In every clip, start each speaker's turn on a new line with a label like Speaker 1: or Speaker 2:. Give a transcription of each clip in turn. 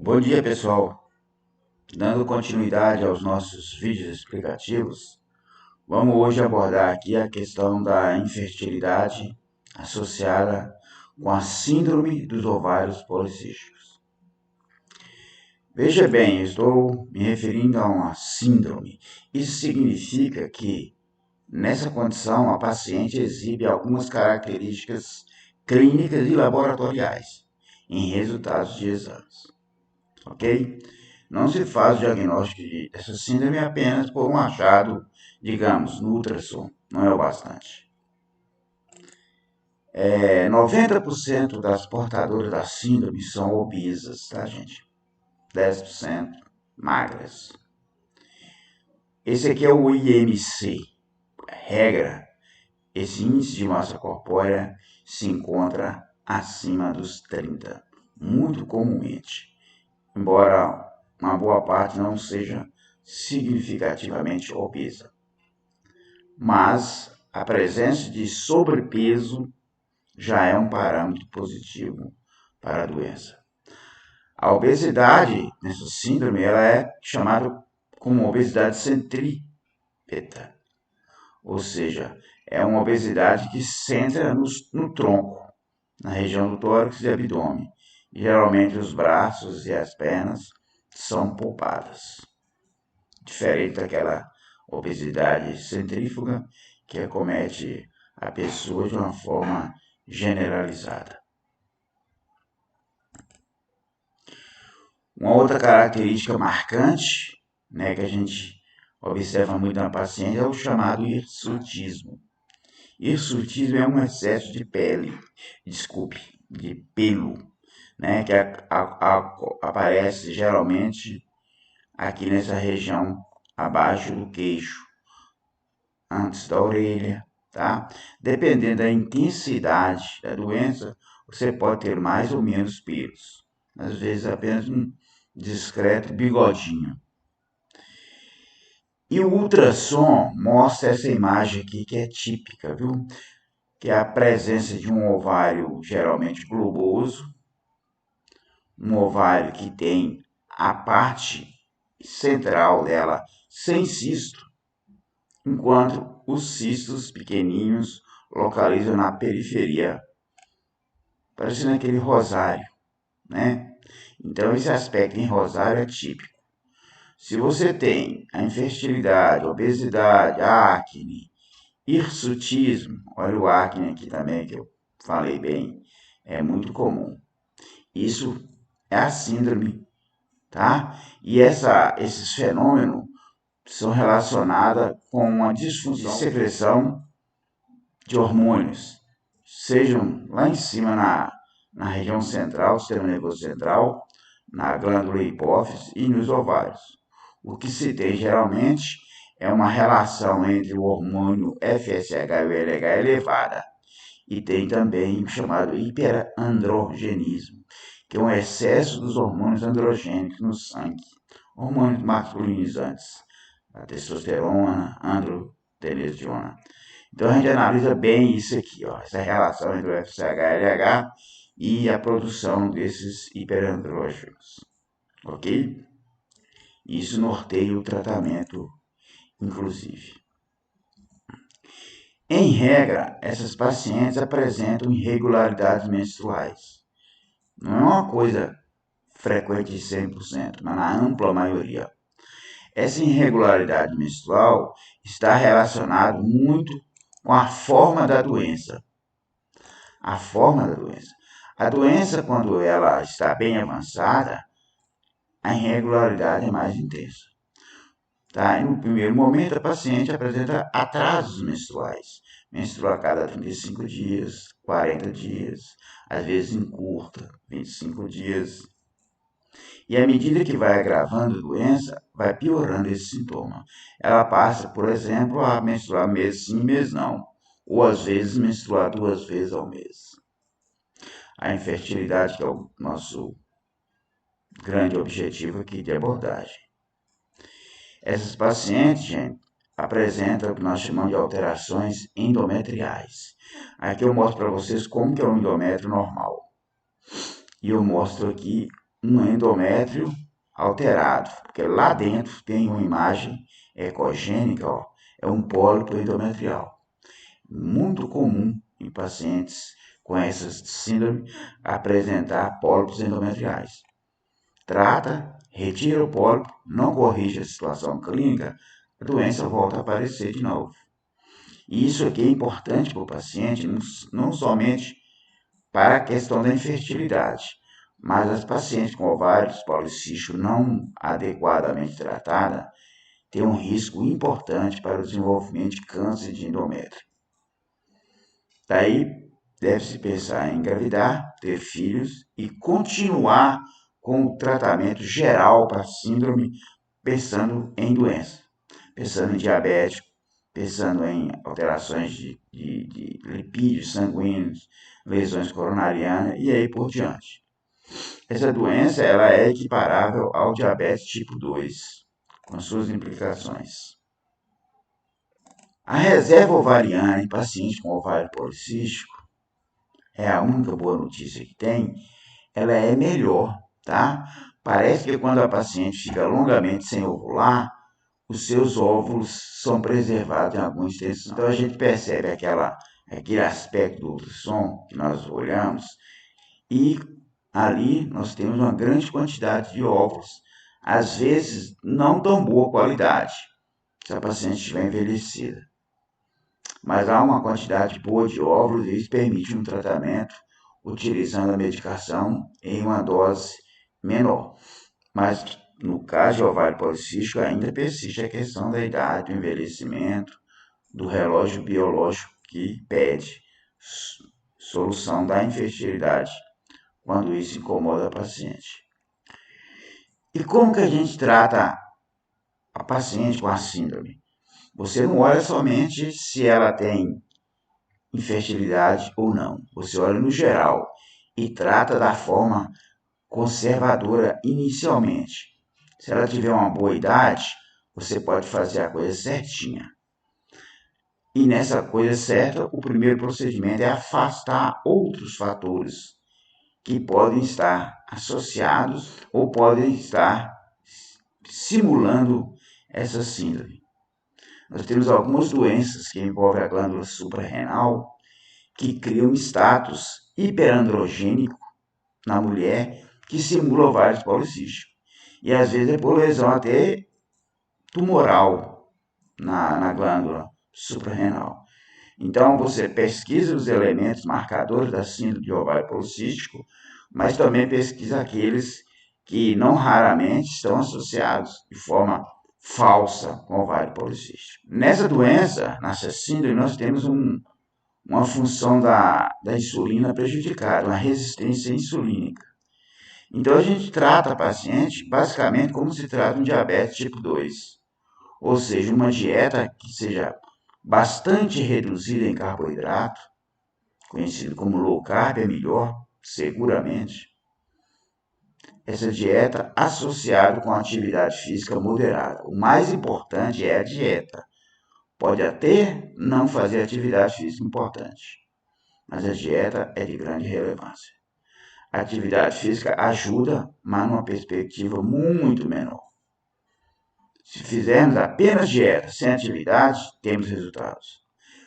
Speaker 1: Bom dia, pessoal. Dando continuidade aos nossos vídeos explicativos, vamos hoje abordar aqui a questão da infertilidade associada com a síndrome dos ovários policísticos. Veja bem, estou me referindo a uma síndrome. Isso significa que, nessa condição, a paciente exibe algumas características clínicas e laboratoriais em resultados de exames. Ok? Não se faz o diagnóstico dessa síndrome apenas por um achado, digamos, no ultrassom. Não é o bastante. 90% das portadoras da síndrome são obesas, tá, gente? 10% magras. Esse aqui é o IMC. Regra, esse índice de massa corpórea se encontra acima dos 30, muito comumente. Embora uma boa parte não seja significativamente obesa. Mas a presença de sobrepeso já é um parâmetro positivo para a doença. A obesidade, nessa síndrome, ela é chamada como obesidade centrípeta, ou seja, é uma obesidade que centra no tronco, na região do tórax e abdômen. E, geralmente os braços e as pernas são poupadas. Diferente daquela obesidade centrífuga que acomete a pessoa de uma forma generalizada. Uma outra característica marcante, né, que a gente observa muito na paciente é o chamado hirsutismo. Hirsutismo é um excesso de pelo, né, que aparece geralmente aqui nessa região abaixo do queixo, antes da orelha, tá? Dependendo da intensidade da doença, você pode ter mais ou menos pelos, às vezes apenas um discreto bigodinho. E o ultrassom mostra essa imagem aqui que é típica, viu? Que é a presença de um ovário geralmente globoso, um ovário que tem a parte central dela sem cisto, enquanto os cistos pequeninhos localizam na periferia, parecendo aquele rosário, né? Então esse aspecto em rosário é típico. Se você tem a infertilidade, a obesidade, a acne, hirsutismo, olha o acne aqui também que eu falei bem, é muito comum. Isso é a síndrome, tá? E esses fenômenos são relacionadas com uma disfunção de secreção de hormônios, sejam lá em cima na região central, sistema nervoso central, na glândula hipófise e nos ovários. O que se tem geralmente é uma relação entre o hormônio FSH e o LH elevada. E tem também o chamado hiperandrogenismo, que é um excesso dos hormônios androgênicos no sangue, hormônios masculinizantes, a testosterona, androstenediona. Então a gente analisa bem isso aqui, ó, essa relação entre o FSH e o LH e a produção desses hiperandrógenos, ok? Isso norteia o tratamento, inclusive. Em regra, essas pacientes apresentam irregularidades menstruais. Não é uma coisa frequente de 100%, mas na ampla maioria. Essa irregularidade menstrual está relacionada muito com a forma da doença. A forma da doença. A doença, quando ela está bem avançada, a irregularidade é mais intensa. Tá? E no primeiro momento, a paciente apresenta atrasos menstruais. Menstrua a cada 35 dias, 40 dias, às vezes encurta, 25 dias. E à medida que vai agravando a doença, vai piorando esse sintoma. Ela passa, por exemplo, a menstruar mês sim, mês não. Ou às vezes menstruar 2 vezes ao mês. A infertilidade, que é o nosso grande objetivo aqui de abordagem. Essas pacientes, gente, apresentam o que nós chamamos de alterações endometriais. Aqui eu mostro para vocês como que é o endométrio normal. E eu mostro aqui um endométrio alterado, porque lá dentro tem uma imagem ecogênica, ó, é um pólipo endometrial. Muito comum em pacientes com essa síndrome apresentar pólipos endometriais. Trata, retira o pólipo, não corrige a situação clínica, a doença volta a aparecer de novo. E isso aqui é importante para o paciente, não somente para a questão da infertilidade, mas as pacientes com ovários policísticos não adequadamente tratadas têm um risco importante para o desenvolvimento de câncer de endométrio. Daí, deve-se pensar em engravidar, ter filhos e continuar com o tratamento geral para a síndrome, pensando em doença, pensando em diabetes, pensando em alterações de lipídios sanguíneos, lesões coronarianas e aí por diante. Essa doença ela é equiparável ao diabetes tipo 2, com suas implicações. A reserva ovariana em pacientes com ovário policístico é a única boa notícia que tem, ela é melhor, tá? Parece que quando a paciente fica longamente sem ovular, os seus óvulos são preservados em alguma extensão. Então a gente percebe aquele aspecto do ultrassom que nós olhamos e ali nós temos uma grande quantidade de óvulos, às vezes não tão boa qualidade, se a paciente estiver envelhecida. Mas há uma quantidade boa de óvulos e isso permite um tratamento utilizando a medicação em uma dose menor. Mas no caso de ovário policístico ainda persiste a questão da idade, do envelhecimento, do relógio biológico que pede solução da infertilidade quando isso incomoda a paciente. E como que a gente trata a paciente com a síndrome? Você não olha somente se ela tem infertilidade ou não. Você olha no geral e trata da forma conservadora inicialmente. Se ela tiver uma boa idade, você pode fazer a coisa certinha. E nessa coisa certa, o primeiro procedimento é afastar outros fatores que podem estar associados ou podem estar simulando essa síndrome. Nós temos algumas doenças que envolvem a glândula suprarrenal que criam status hiperandrogênico na mulher que simula ovários policísticos. E às vezes é por lesão até tumoral na glândula suprarrenal. Então você pesquisa os elementos marcadores da síndrome de ovário policístico, mas também pesquisa aqueles que não raramente estão associados de forma falsa com ovário policístico. Nessa doença, nessa síndrome, nós temos uma função da insulina prejudicada, uma resistência insulínica. Então a gente trata a paciente basicamente como se trata um diabetes tipo 2, ou seja, uma dieta que seja bastante reduzida em carboidrato, conhecido como low carb é melhor, seguramente. Essa dieta associada com atividade física moderada. O mais importante é a dieta. Pode até não fazer atividade física importante, mas a dieta é de grande relevância. A atividade física ajuda, mas numa perspectiva muito menor. Se fizermos apenas dieta sem atividade, temos resultados.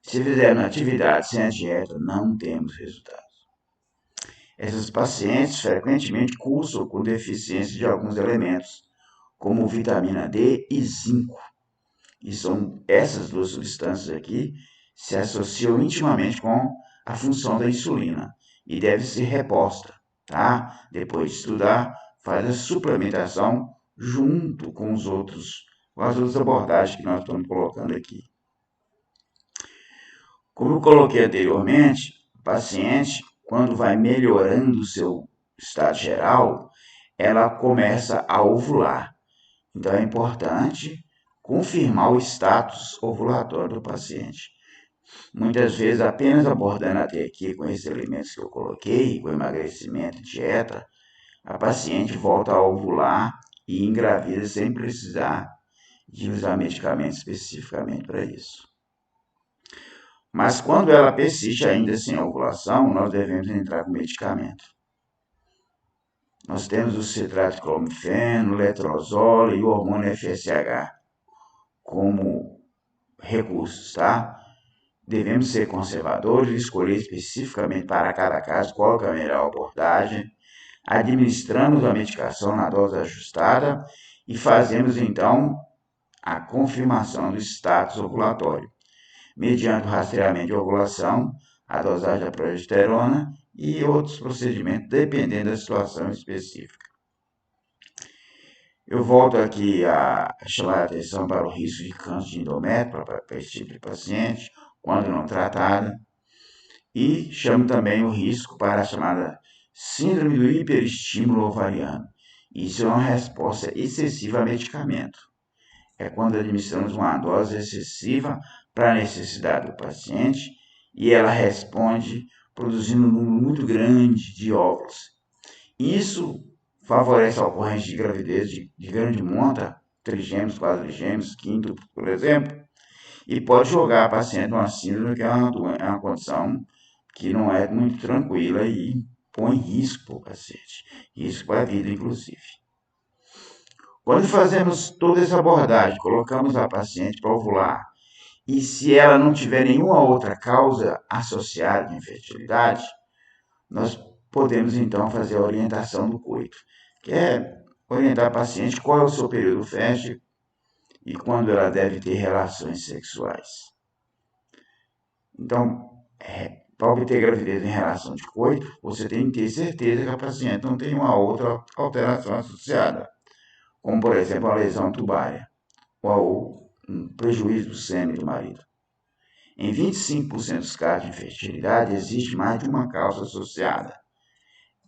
Speaker 1: Se fizermos atividade sem a dieta, não temos resultados. Essas pacientes frequentemente cursam com deficiência de alguns elementos, como vitamina D e zinco. E são essas duas substâncias aqui se associam intimamente com a função da insulina e deve ser reposta, tá? Depois de estudar, faz a suplementação junto com as outras abordagens que nós estamos colocando aqui. Como eu coloquei anteriormente, o paciente, quando vai melhorando o seu estado geral, ela começa a ovular. Então é importante confirmar o status ovulatório do paciente. Muitas vezes, apenas abordando até aqui com esses elementos que eu coloquei, com emagrecimento e dieta, a paciente volta a ovular e engravida sem precisar de usar medicamento especificamente para isso. Mas quando ela persiste ainda sem ovulação, nós devemos entrar com medicamento. nós temos o citrato de clomifeno, letrozol e o hormônio FSH como recursos, tá? Devemos ser conservadores e escolher especificamente para cada caso qual é a melhor abordagem. Administramos a medicação na dose ajustada e fazemos então a confirmação do status ovulatório, mediante o rastreamento de ovulação, a dosagem da progesterona e outros procedimentos, dependendo da situação específica. Eu volto aqui a chamar a atenção para o risco de câncer de endométrio para esse tipo de paciente, quando não tratada, e chamo também o risco para a chamada síndrome do hiperestímulo ovariano. Isso é uma resposta excessiva a medicamento. É quando administramos uma dose excessiva para a necessidade do paciente e ela responde produzindo um número muito grande de óvulos. Isso favorece a ocorrência de gravidez de grande monta, trigêmeos, quadrigêmeos, quíntuplos, por exemplo, e pode jogar a paciente numa síndrome que é uma condição que não é muito tranquila e põe risco para o paciente, risco para a vida, inclusive. Quando fazemos toda essa abordagem, colocamos a paciente para ovular, e se ela não tiver nenhuma outra causa associada de infertilidade, nós podemos então fazer a orientação do coito, que é orientar a paciente qual é o seu período fértil e quando ela deve ter relações sexuais. Então, para obter gravidez em relação de coito, você tem que ter certeza que a paciente não tem uma outra alteração associada, como por exemplo a lesão tubária ou um prejuízo do sêmen do marido. Em 25% dos casos de infertilidade existe mais de uma causa associada.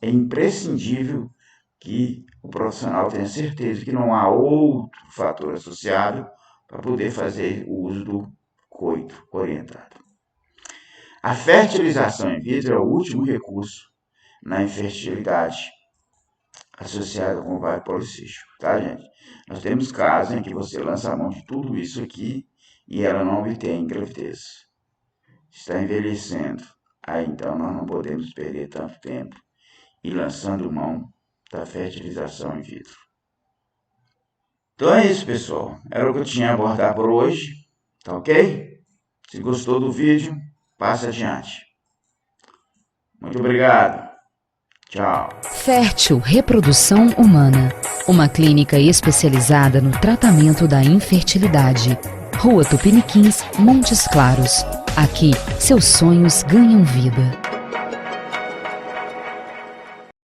Speaker 1: É imprescindível que o profissional tenha certeza que não há outro fator associado para poder fazer o uso do coito orientado. A fertilização in vitro é o último recurso na infertilidade associada com o ovário policístico, tá, gente? Nós temos casos em que você lança a mão de tudo isso aqui e ela não obtém gravidez. Está envelhecendo. Aí então nós não podemos perder tanto tempo e lançando mão da fertilização in vitro. Então é isso, pessoal. Era o que eu tinha a abordar por hoje, tá ok? Se gostou do vídeo, passe adiante. Muito obrigado. Tchau.
Speaker 2: Fértil Reprodução Humana, uma clínica especializada no tratamento da infertilidade. Rua Tupiniquins, Montes Claros. Aqui, seus sonhos ganham vida.